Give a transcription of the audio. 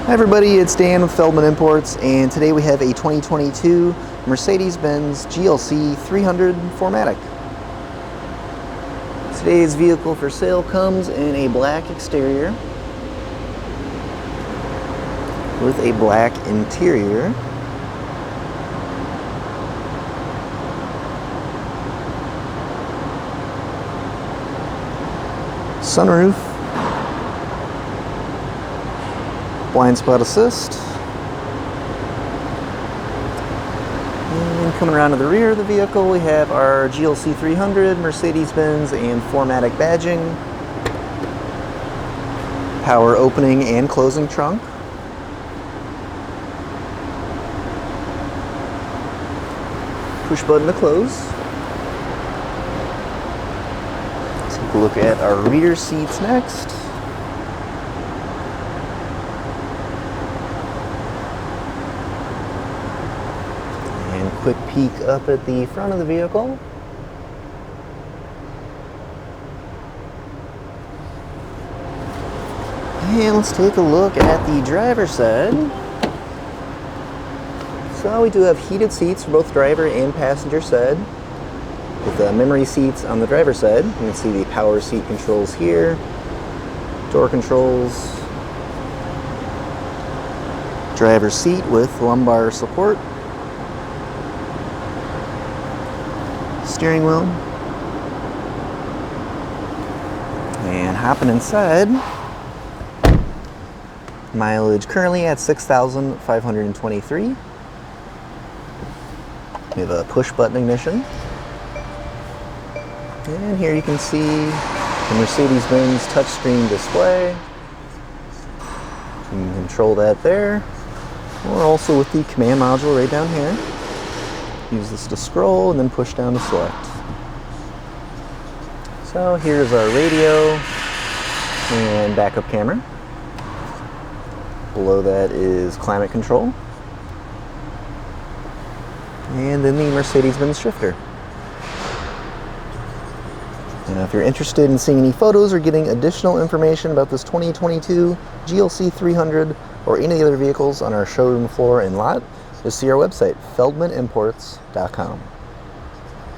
Hi everybody, it's Dan with Feldmann Imports, and today we have a 2022 Mercedes-Benz GLC 300 4MATIC. Today's vehicle for sale comes in a black exterior with a black interior. Sunroof, blind spot assist, and coming around to the rear of the vehicle we have our GLC 300, Mercedes-Benz, and 4MATIC badging, power opening and closing trunk, push button to close. Take a look at our rear seats next. And quick peek up at the front of the vehicle. And let's take a look at the driver's side. So we do have heated seats for both driver and passenger side, with memory seats on the driver's side. You can see the power seat controls here, door controls, driver's seat with lumbar support, steering wheel, and hopping inside, mileage currently at 6,523. We have a push button ignition. And here you can see the Mercedes-Benz touchscreen display. You can control that there, or also with the command module right down here. Use this to scroll and then push down to select. So here's our radio and backup camera. Below that is climate control. And then the Mercedes-Benz shifter. And if you're interested in seeing any photos or getting additional information about this 2022 GLC 300 or any other vehicles on our showroom floor and lot, just see our website, feldmannimports.com.